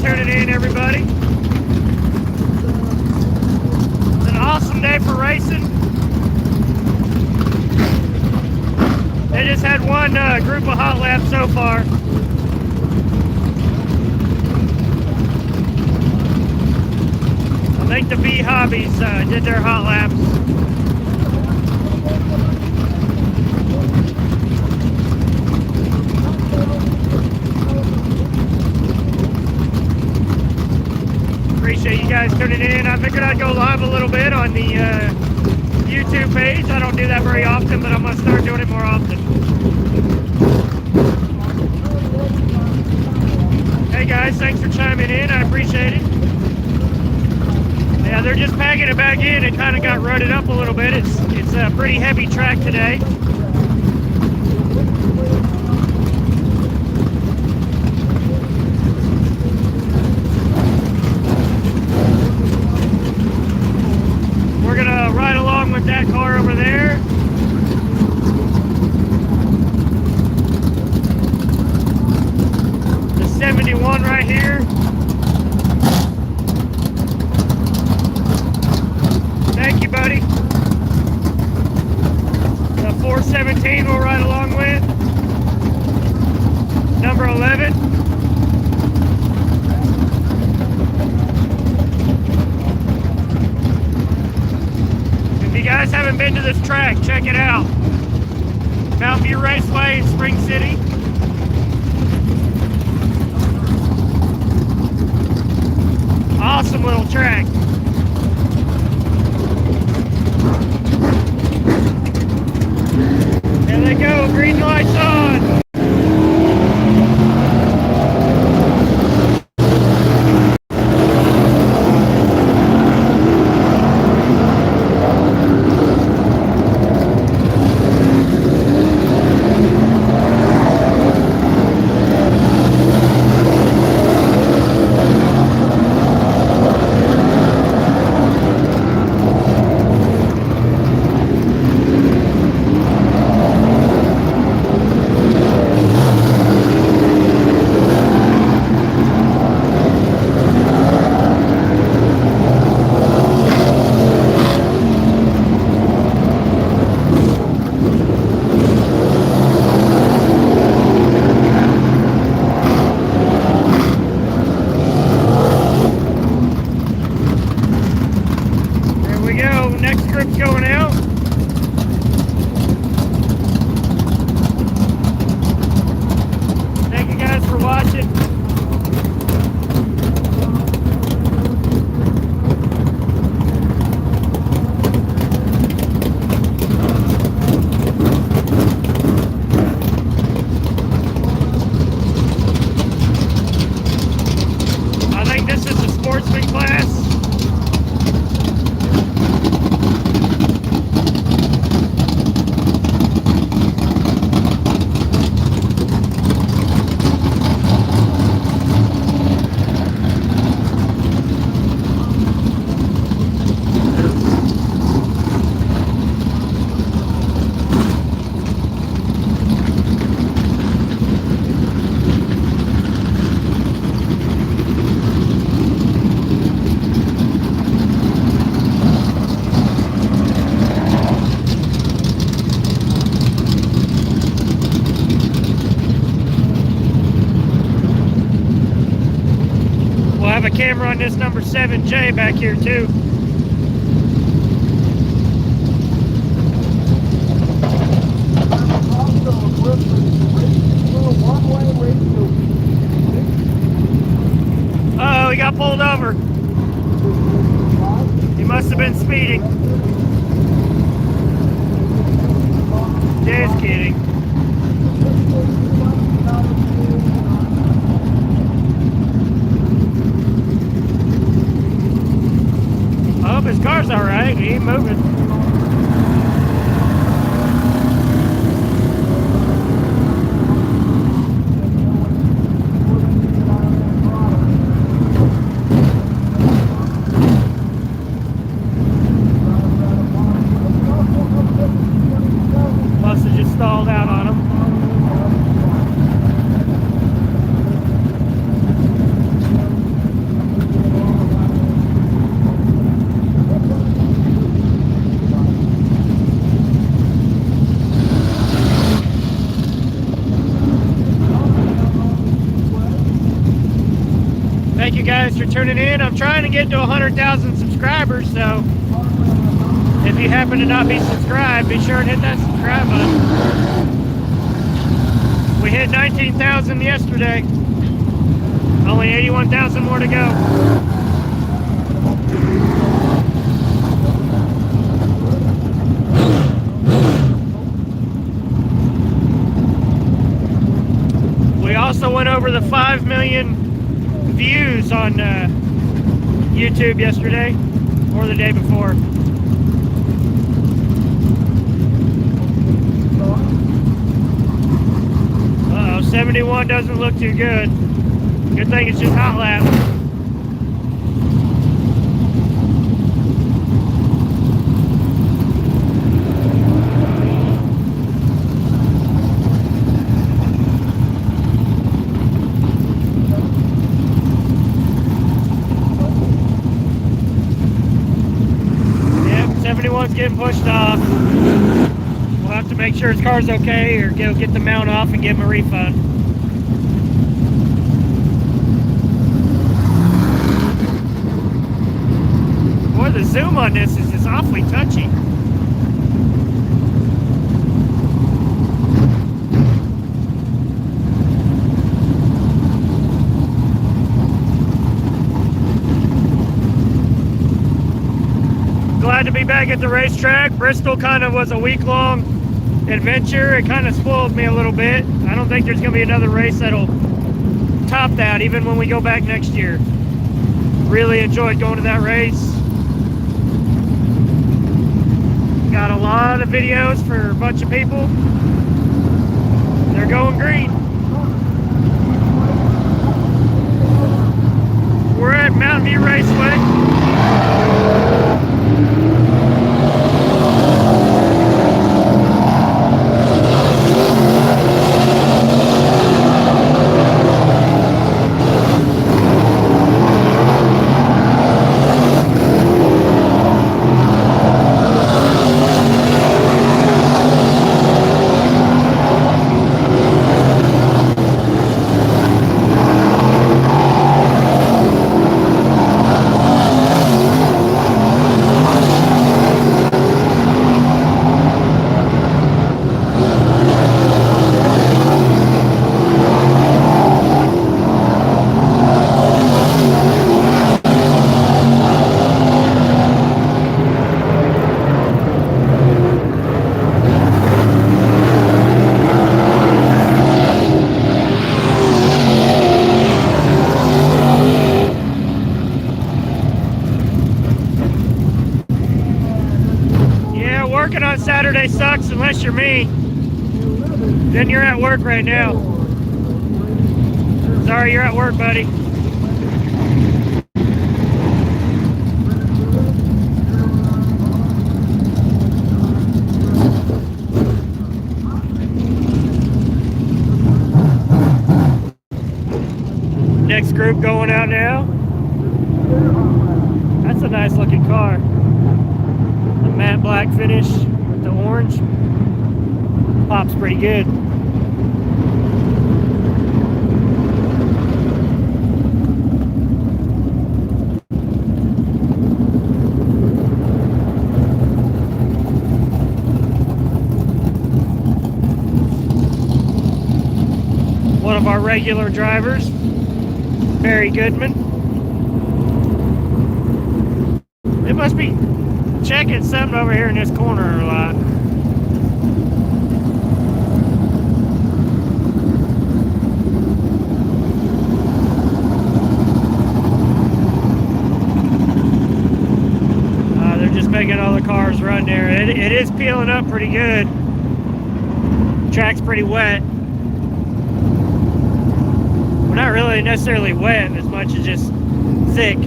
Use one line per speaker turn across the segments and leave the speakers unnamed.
tuning in, everybody. It's an awesome day for racing. They just had one group of hot laps so far. I think the V Hobbies did their hot laps. Appreciate you guys tuning in. I figured I'd go live a little bit on the YouTube page. I don't do that very often, but I'm going to start doing it more often. Hey guys, thanks for chiming in. I appreciate it. Yeah, they're just packing it back in. It kind of got rutted up a little bit. It's a pretty heavy track today. We're gonna ride along with that car over there. The 71 right here. Thank you, buddy. The 417 we'll ride along with. Number 11. If you guys haven't been to this track, check it out. Mountain View Raceway in Spring City. Awesome little track. There they go, green lights on. Going out. Thank you guys for watching. I think this is a sportsman class. A camera on this number 7J back here too. Oh, he got pulled over. He must have been speeding. Just kidding. I hope his car's all right. He ain't moving. Must have just stalled out on him. Thank you guys for tuning in. I'm trying to get to 100,000 subscribers, so if you happen to not be subscribed, be sure and hit that subscribe button. We hit 19,000 yesterday. Only 81,000 more to go. We also went over the 5 million views on YouTube yesterday, or the day before. Uh-oh, 71 doesn't look too good. Good thing it's just hot lap. Yep, 71's getting pushed off. We'll have to make sure his car's okay or go get the mount off and give him a refund. Boy, the zoom on this is just awfully touchy. Glad to be back at the racetrack. Bristol kind of was a week-long adventure. It kind of spoiled me a little bit. I don't think there's going to be another race that'll top that even when we go back next year. Really enjoyed going to that race. Got a lot of videos for a bunch of people. They're going green. We're at Mountain View Raceway. Working on Saturday sucks unless you're me. Then you're at work right now. Sorry, you're at work, buddy. Next group going out now. That's a nice looking car. The matte black finish with the orange. Pops pretty good. One of our regular drivers, Barry Goodman. They must be checking something over here in this corner a lot. They're just making all the cars run there. It is peeling up pretty good. Track's pretty wet. Well, not really necessarily wet as much as just thick.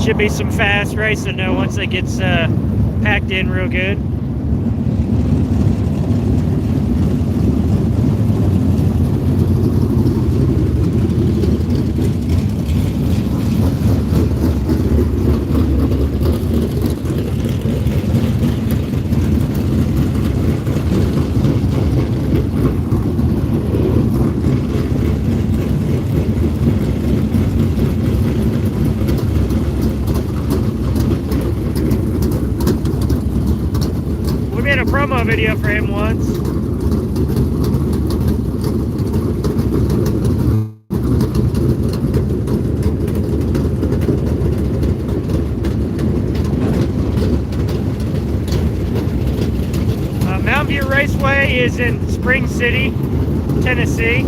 Should be some fast racing though once it gets packed in real good. video for him once. Mountain View Raceway is in Spring City, Tennessee.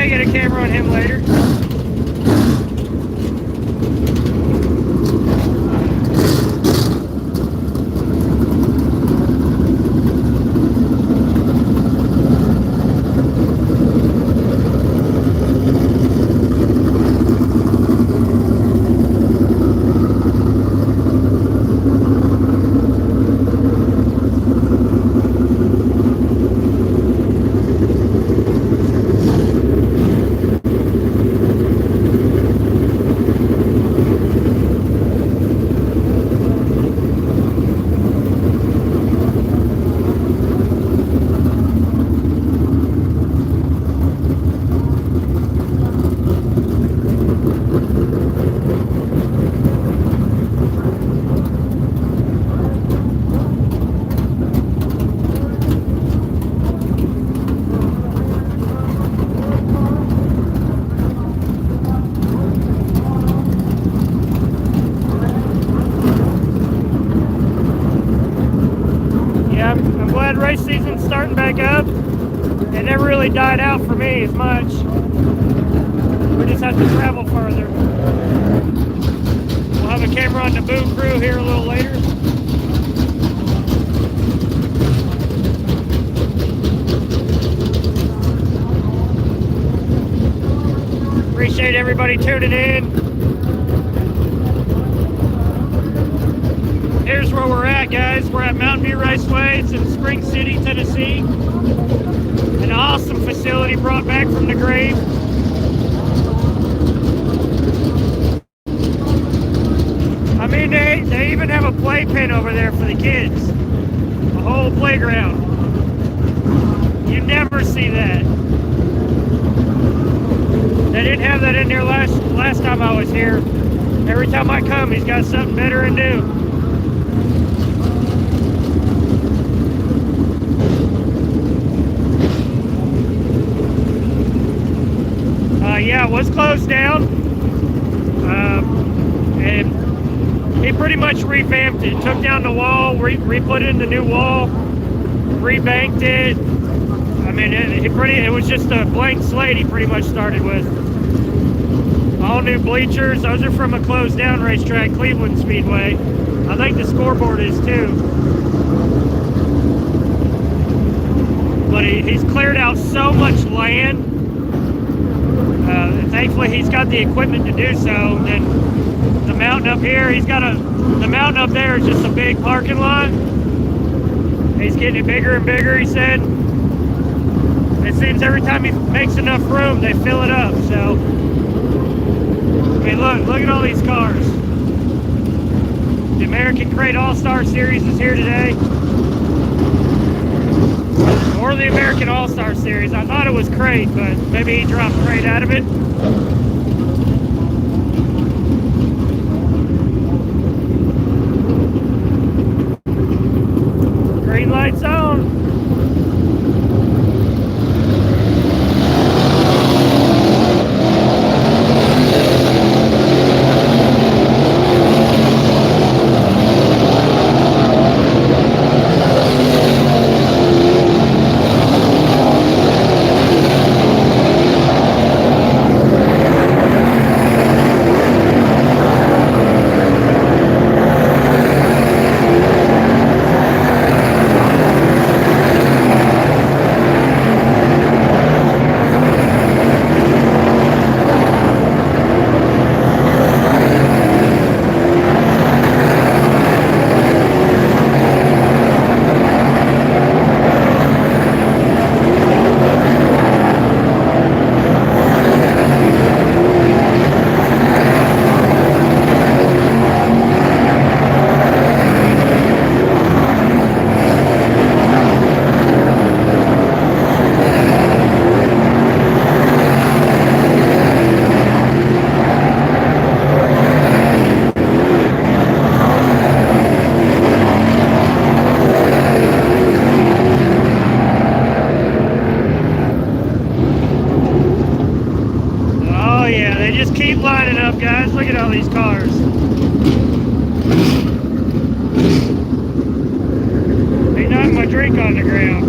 Get a camera on him later. I'm glad race season's starting back up. It never really died out for me as much. We just have to travel further. We'll have a camera on the boom crew here a little later. Appreciate everybody tuning in. Here's where we're at, guys. We're at Mountain View Raceway. It's in Spring City, Tennessee. An awesome facility brought back from the grave. I mean, they even have a playpen over there for the kids. A whole playground. You never see that. They didn't have that in there last time I was here. Every time I come, he's got something better and new. Yeah, it was closed down, and he pretty much revamped it. Took down the wall, re-put in the new wall, rebanked it. I mean, it was just a blank slate he pretty much started with. All new bleachers. Those are from a closed down racetrack, Cleveland Speedway. I think the scoreboard is too. But he's cleared out so much land. Thankfully, he's got the equipment to do so. And the mountain up here, the mountain up there is just a big parking lot. He's getting it bigger and bigger, he said. It seems every time he makes enough room, they fill it up. So, I mean, look at all these cars. The American Crate All-Star Series is here today. Or the American All-Star Series. I thought it was Crate, but maybe he dropped Crate out of it. Lights on. Keep lining up, guys. Look at all these cars. They knocked my drink on the ground.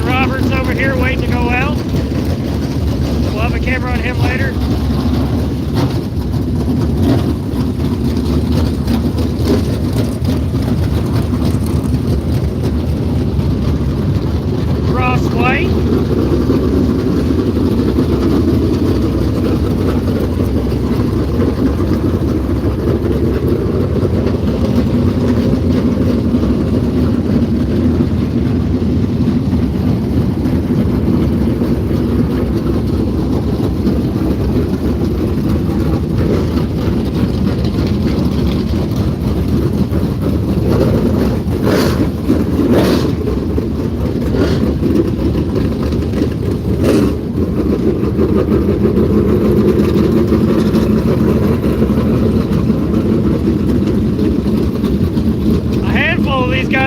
Robert's over here waiting to go out. We'll have a camera on him later. Raceway.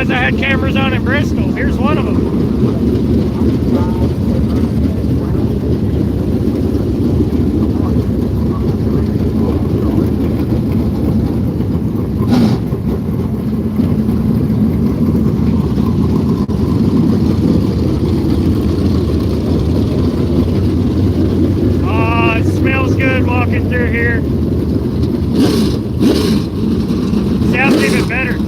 I had cameras on in Bristol. Here's one of them. Oh, it smells good walking through here. Sounds even better.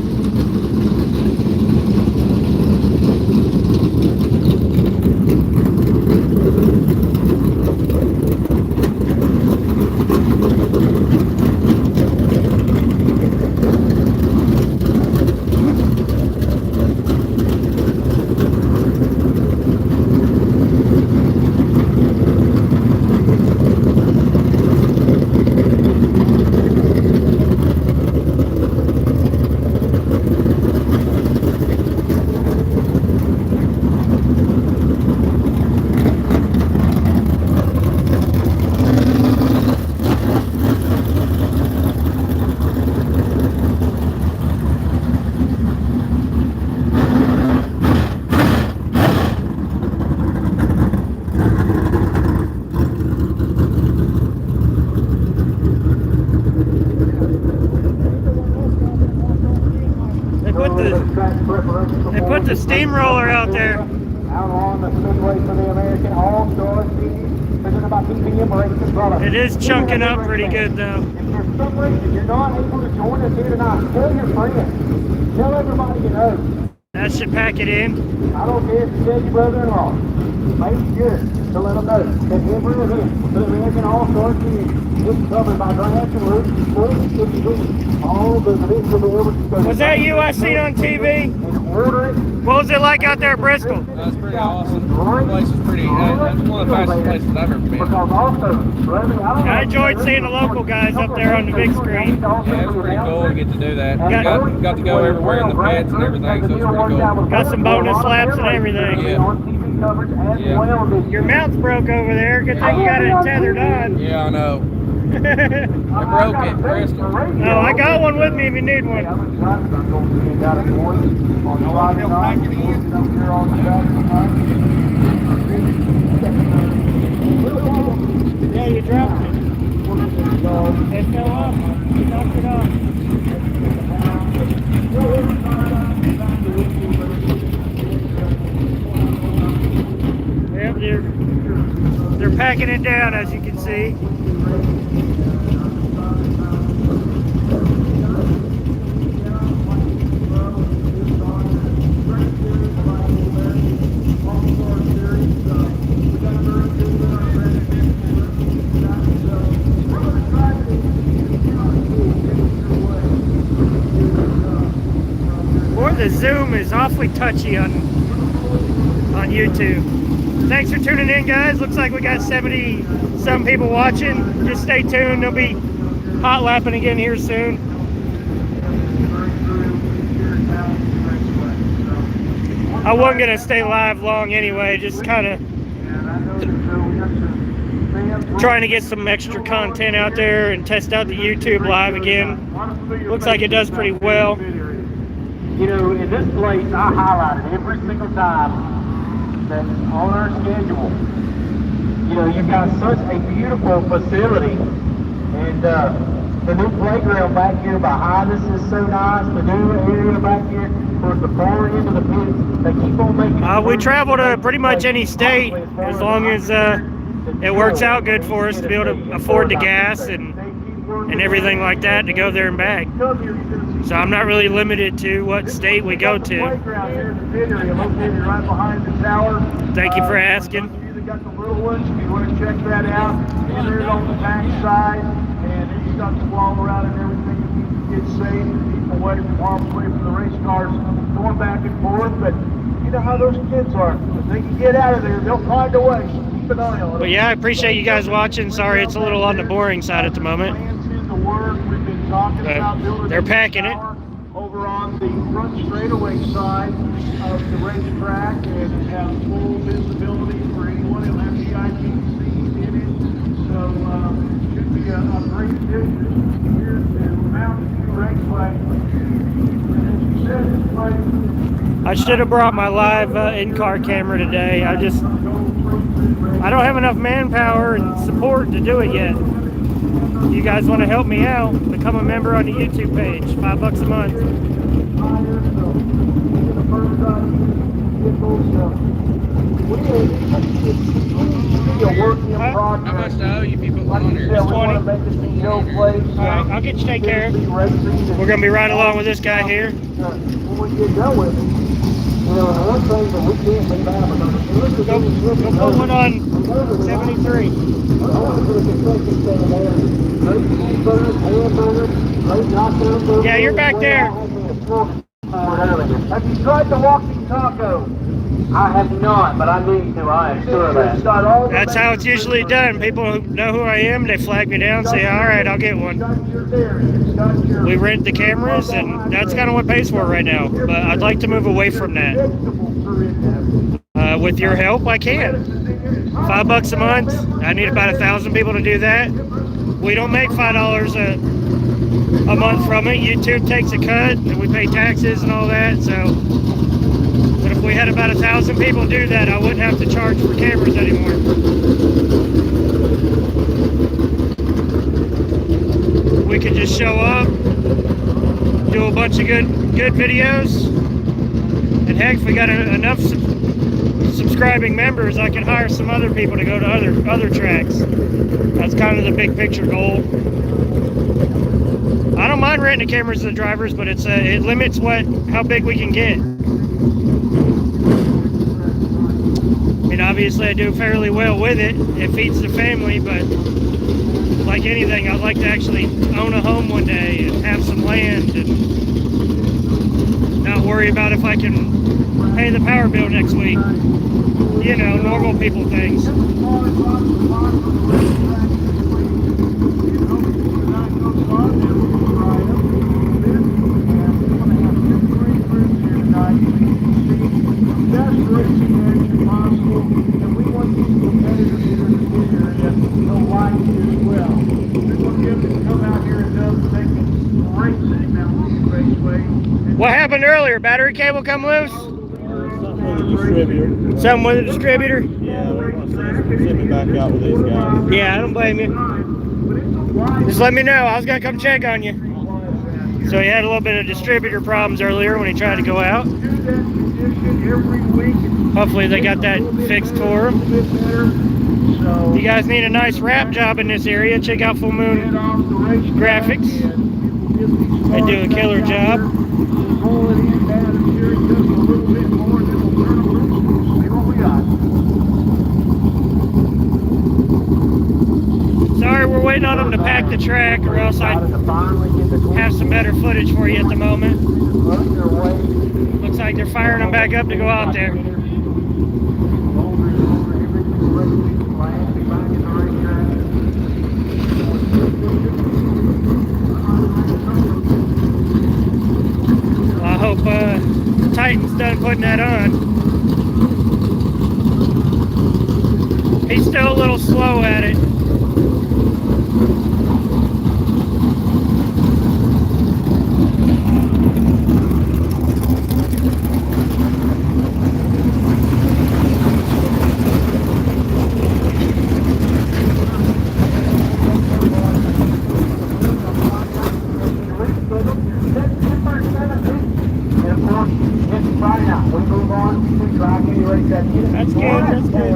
They put the steamroller out there.
Out on the Speedway for the American All-Star Series. There's about PPM racing.
It is chunking up pretty good though.
If for some reason you're not able to join us here tonight, tell your friends. Tell everybody you know.
That should pack it in.
I don't care if you tell your brother-in-law. make sure to let them know that every event, the American All-Star Series, is covered by grass and roots, sports, and all the events will be able to go.
Was that you I seen on TV?
And order it.
What was it like out there at Bristol?
That's pretty awesome. The place is pretty, that's one of the fastest places I've ever been.
Because also,
I enjoyed seeing the local guys up there on the big screen.
Yeah, it's pretty cool to get to do that. Got to go everywhere in the pits and everything, so it's pretty cool.
Got some bonus laps and everything.
Yeah.
Your mount's broke over there. Good thing you got it tethered on.
Yeah, I know. I broke it, Bristol.
Oh, I got one with me if you need one. Yeah, you dropped it. It fell off. You knocked it off. Yep, they're packing it down, as you can see. Boy, the zoom is awfully touchy on YouTube. Thanks for tuning in, guys. Looks like we got 70-some people watching. Just stay tuned. They'll be hot lapping again here soon. I wasn't going to stay live long anyway, just kind of trying to get some extra content out there and test out the YouTube live again. Looks like it does pretty well.
You know, in this place, I highlighted every single time that's on our schedule. You know, you've got such a beautiful facility, and the new playground back here behind us is so nice. The new area back here towards the far end of the pits, they keep on making.
We travel to pretty much any state as long as it works out good for us to be able to afford the gas and everything like that to go there and back. So I'm not really limited to what state we go to. Thank you for asking.
You got the little ones, if you want to check that out. And there's on the back side, and it's got the wall around and everything to keep the kids safe, keep them away from the race cars going back and forth. But you know how those kids are. If they can get out of there, they'll find a way. Keep an eye on it.
But yeah, I appreciate you guys watching. Sorry, it's a little on the boring side at the moment. They're packing it.
Over on the front straightaway side of the racetrack, and it has full visibility for anyone who has VIP seats in it. So should be a great addition here to Mountain View Raceway. And as you said, this place,
I should have brought my live in-car camera today. I don't have enough manpower and support to do it yet. You guys want to help me out, become a member on the YouTube page, $5 a month.
How much do I owe you people on here?
It's 20. Alright, I'll get you taken care of. We're going to be riding along with this guy here.
When we get done with it, you know, the one thing that we can't leave out of it,
Go put one on 73. Yeah, you're back there.
Have you tried the walking taco? I have not, but I need to. I am sure of that.
That's how it's usually done. People who know who I am, they flag me down, say, all right, I'll get one. We rent the cameras, and that's kind of what pays for it right now. But I'd like to move away from that. With your help, I can. $5 a month. I need about 1,000 people to do that. We don't make $5 a month from it. YouTube takes a cut, and we pay taxes and all that. So, but if we had about 1,000 people do that, I wouldn't have to charge for cameras anymore. We could just show up, do a bunch of good videos, and heck, if we got enough subscribing members, I can hire some other people to go to other tracks. That's kind of the big picture goal. I don't mind renting the cameras to the drivers, but it limits how big we can get. mean, obviously I do fairly well with it. It feeds the family, but like anything, I'd like to actually own a home one day and have some land and not worry about if I can pay the power bill next week. You know, normal people things. What happened earlier? Battery cable come loose? Something with a distributor?
Yeah, we're going to send me back out with these guys.
Yeah, I don't blame you. Just let me know. I was going to come check on you. So he had a little bit of distributor problems earlier when he tried to go out. Hopefully they got that fixed for him. If you guys need a nice wrap job in this area, check out Full Moon Graphics. They do a killer job. Sorry, we're waiting on them to pack the track, or else I'd have some better footage for you at the moment. Looks like they're firing them back up to go out there. Well, I hope Titan's done putting that on. He's still a little slow at it. That's good, that's good.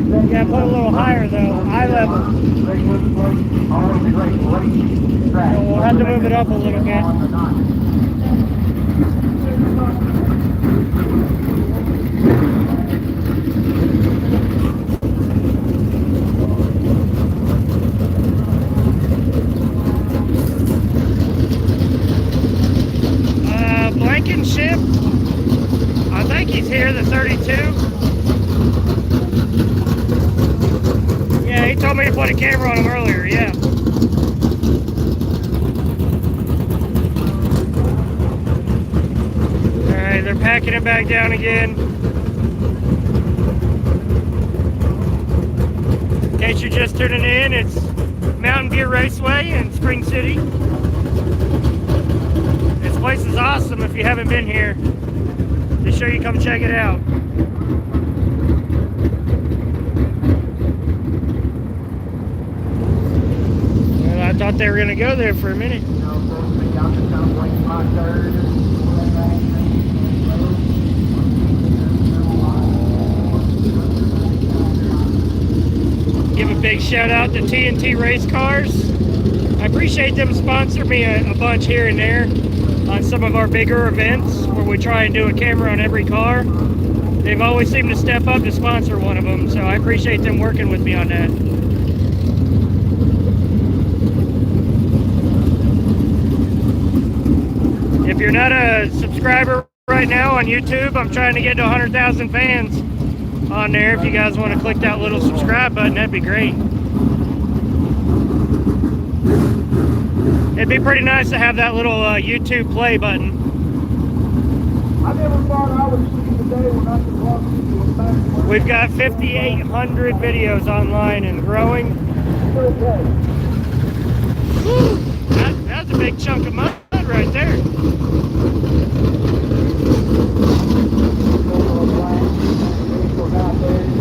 You gotta put a little higher though, eye level. So we'll have to move it up a little bit. Blankenship. I think he's here, the 32. Yeah, he told me to put a camera on him earlier, yeah. Alright, they're packing it back down again. In case you're just tuning in, it's Mountain View Raceway in Spring City. This place is awesome if you haven't been here. Be sure you come check it out. Well, I thought they were going to go there for a minute. Give a big shout out to TNT Race Cars. I appreciate them sponsoring me a bunch here and there on some of our bigger events where we try and do a camera on every car. They've always seemed to step up to sponsor one of them, so I appreciate them working with me on that. If you're not a subscriber right now on YouTube, I'm trying to get to 100,000 fans on there. If you guys want to click that little subscribe button, that'd be great. It'd be pretty nice to have that little YouTube play button.
I never thought I would see the day when I could walk into a factory.
We've got 5,800 videos online and growing. Whew, that's a big chunk of mud right there.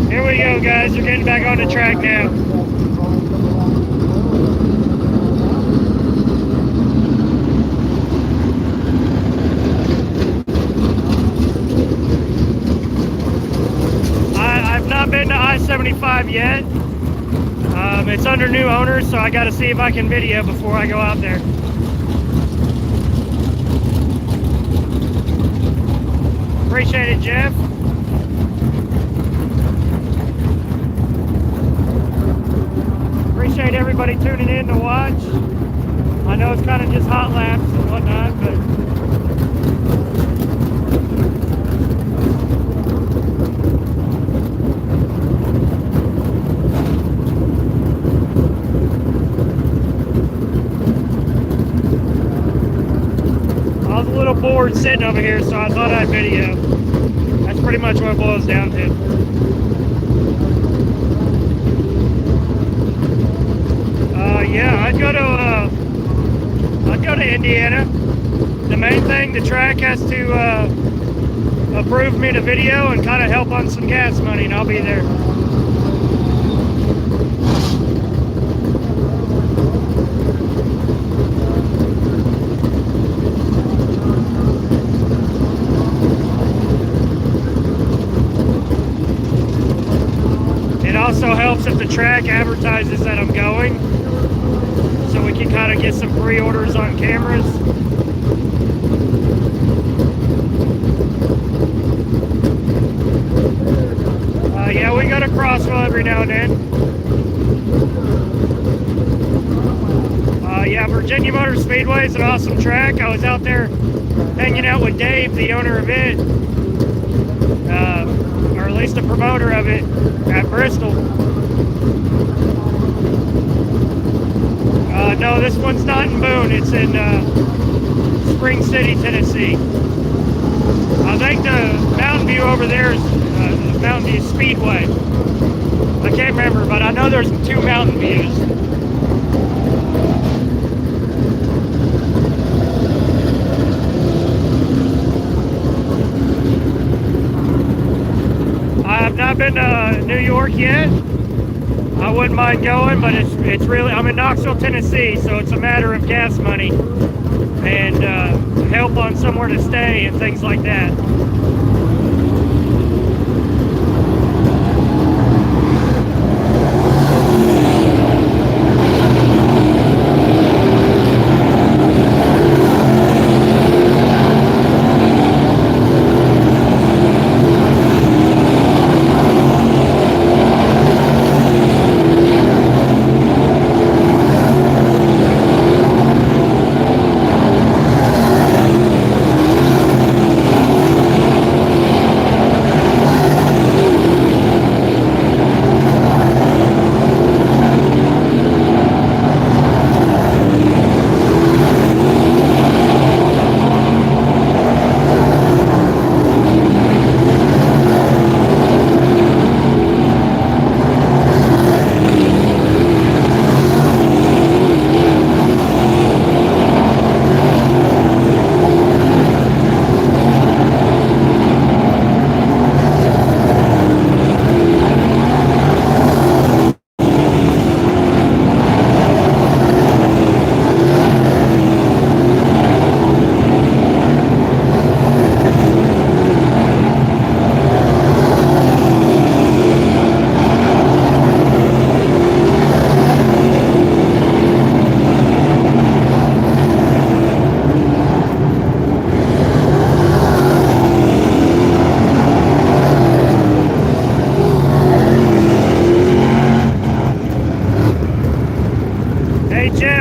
Here we go, guys. We're getting back on the track now. I've not been to I-75 yet. It's under new owners, so I got to see if I can video before I go out there. Appreciate it, Jeff. everybody tuning in to watch. I know it's kind of just hot laps and whatnot, but I was a little bored sitting over here, so I thought I'd video. That's pretty much what it boils down to. Yeah, I'd go to Indiana. The main thing, the track has to approve me to video and kind of help on some gas money, and I'll be there. It also helps if the track advertises that I'm going, so we can kind of get some pre-orders on cameras. Yeah, we go to Crossville every now and then. Yeah, Virginia Motor Speedway is an awesome track. I was out there hanging out with Dave, the owner of it, or at least the promoter of it, at Bristol. No, this one's not in Boone. It's in Spring City, Tennessee. I think the Mountain View over there is Mountain View Speedway. I can't remember, but I know there's 2 Mountain Views. I have not been to New York yet. I wouldn't mind going, but it's really, I'm in Knoxville, Tennessee, so it's a matter of gas money and help on somewhere to stay and things like that.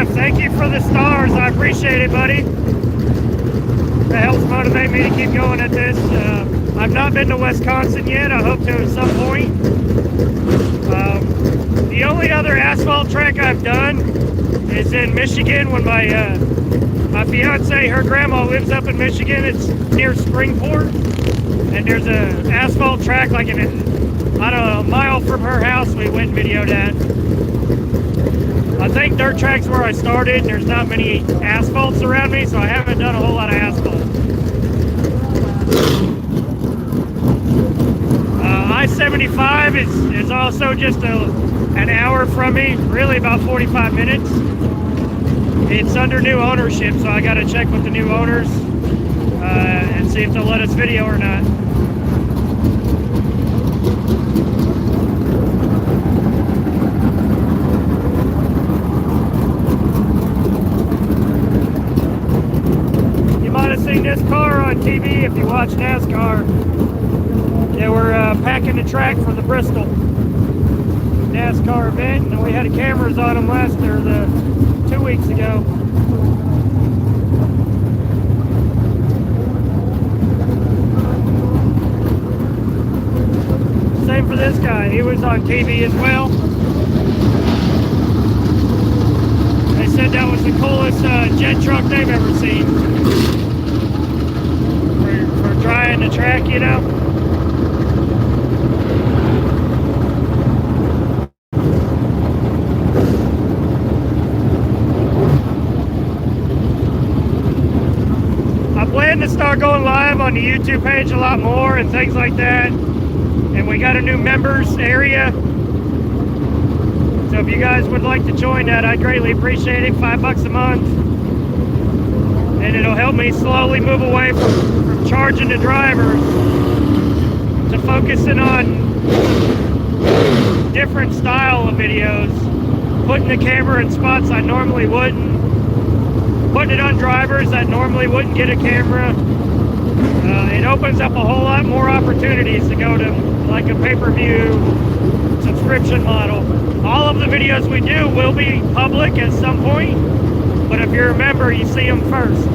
Thank you for the stars. I appreciate it, buddy. That helps motivate me to keep going at this. I've not been to Wisconsin yet. I hope to at some point. The only other asphalt track I've done is in Michigan when my fiance, her grandma lives up in Michigan. It's near Springport. And there's a asphalt track like I don't know, a mile from her house. We went and videoed that. I think dirt track's where I started, and there's not many asphalts around me, so I haven't done a whole lot of asphalt. I-75 is also just an hour from me, really about 45 minutes. It's under new ownership, so I got to check with the new owners and see if they'll let us video or not. Seen this car on TV if you watch NASCAR. Yeah, we're packing the track for the Bristol. NASCAR event, and we had cameras on them last or the 2 weeks ago. Same for this guy. He was on TV as well. They said that was the coolest jet truck they've ever seen. For drying the track, you know. I plan to start going live on the YouTube page a lot more and things like that. And we got a new members area. So if you guys would like to join that, I'd greatly appreciate it. $5 a month. And it'll help me slowly move away from charging the drivers to focusing on different style of videos. Putting the camera in spots I normally wouldn't. Putting it on drivers that normally wouldn't get a camera. It opens up a whole lot more opportunities to go to like a pay-per-view subscription model. All of the videos we do will be public at some point, but if you're a member, you see them first.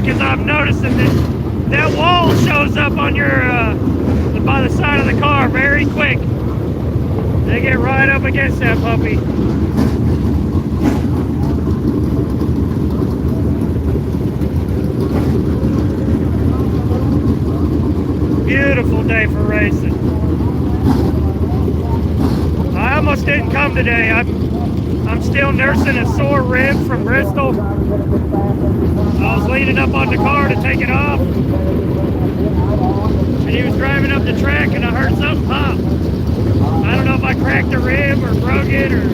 Is I'm noticing that wall shows up on your by the side of the car very quick. They get right up against that puppy. Beautiful day for racing. I almost didn't come today. I'm still nursing a sore rib from Bristol. I was leaning up on the car to take it off, and he was driving up the track, and I heard something pop. I don't know if I cracked the rib or broke it or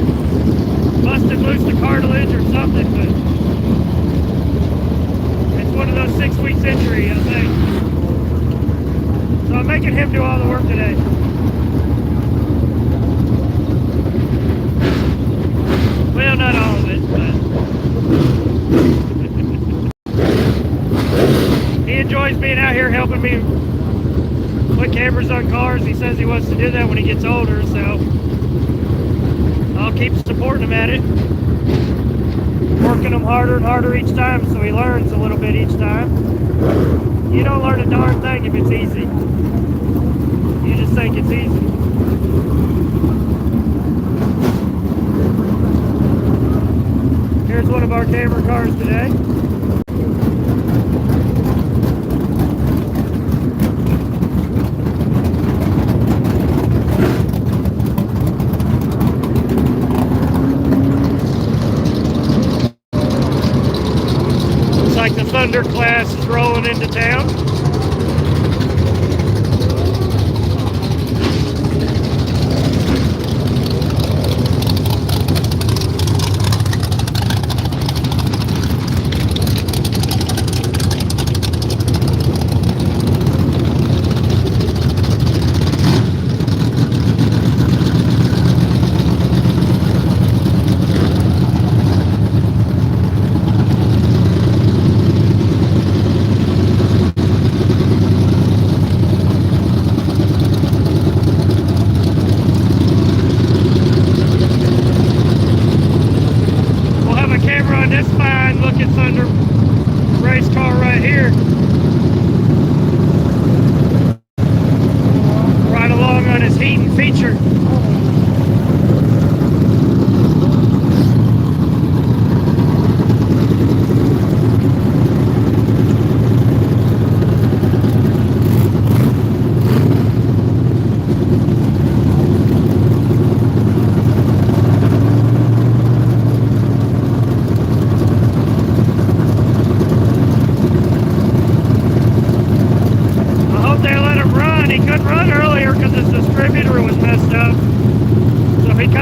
busted loose the cartilage or something, but it's one of those 6 weeks injury, I think. So I'm making him do all the work today. Well, not all of it, but he enjoys being out here helping me put cameras on cars. He says he wants to do that when he gets older, so I'll keep supporting him at it. Working him harder and harder each time so he learns a little bit each time. You don't learn a darn thing if it's easy. You just think it's easy. Here's one of our camera cars today. Looks like the Thunder class is rolling into town.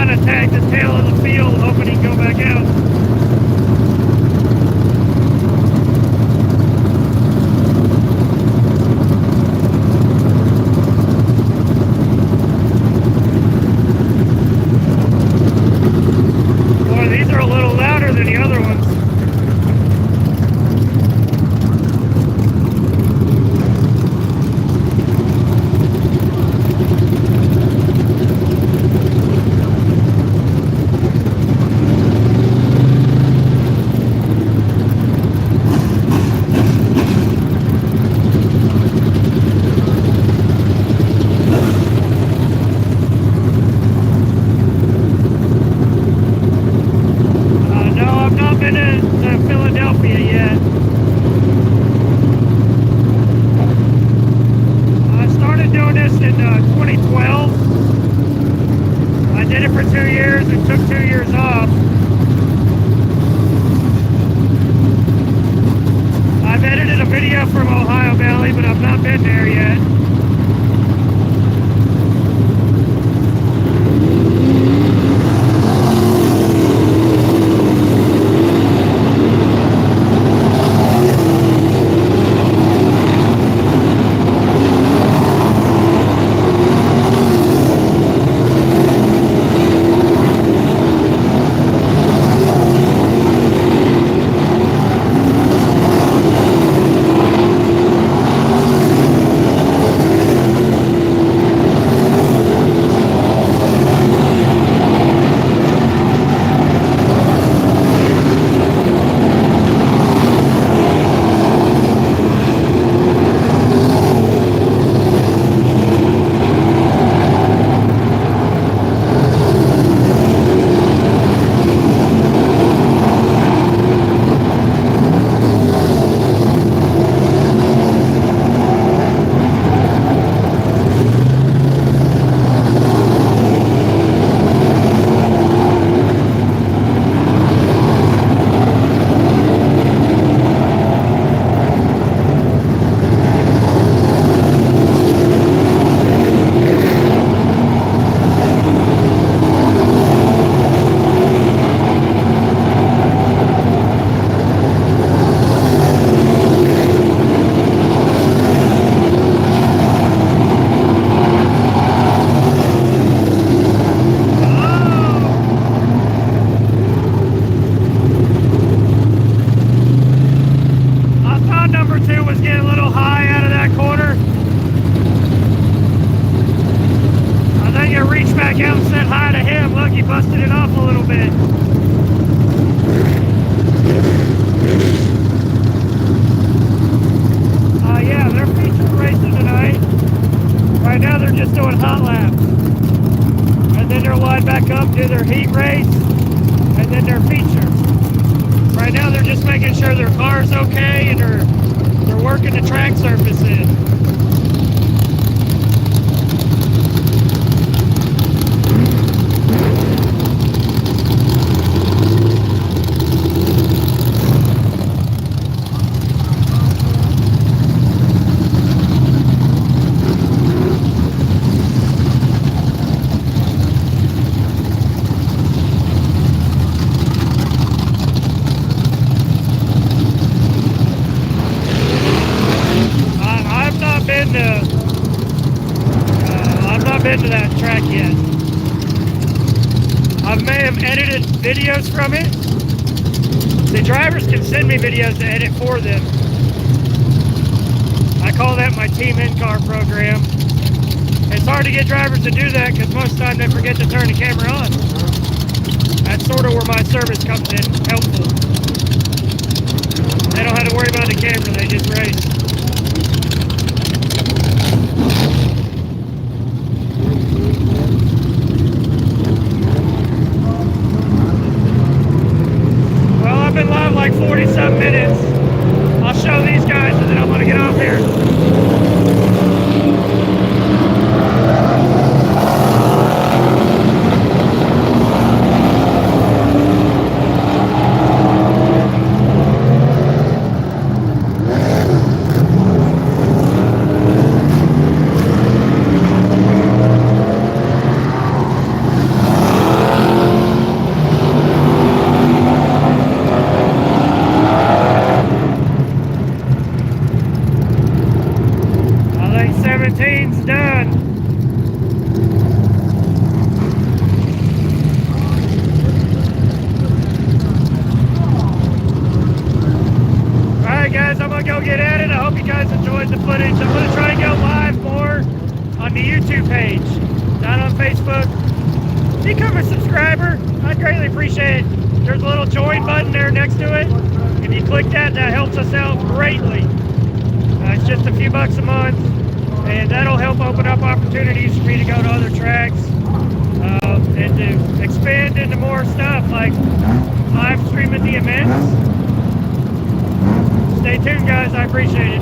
kind of tag the tail of the field, hoping he can go back out. Boy, these are a little louder than the other ones. No, I've not been to Philadelphia yet. I started doing this in 2012. I did it for 2 years and took 2 years off. I've edited a video from Ohio Valley, but I've not been there yet. busted it off a little bit. Yeah, they're feature racing tonight. Right now they're just doing hot laps. And then they'll line back up, do their heat race, and then their feature. Right now they're just making sure their car's okay and they're working the track surfaces. I've not been to that track yet. I may have edited videos from it. The drivers can send me videos to edit for them. I call that my team in-car program. It's hard to get drivers to do that because most of the time they forget to turn the camera on. That's sort of where my service comes in helpful. They don't have to worry about the camera, they just race. Well, I've been live like 40-some minutes. I'll show these guys and then I'm gonna get off here. Night 17's done. Alright guys, I'm gonna go get at it. I hope you guys enjoyed the footage. I'm gonna try and go live more on the YouTube page, not on Facebook. Become a subscriber. I'd greatly appreciate it. There's a little join button there next to it. If you click that, that helps us out greatly. It's just a few bucks a month, and that'll help open up opportunities for me to go to other tracks and to expand into more stuff like live streaming the events. Stay tuned, guys. I appreciate it.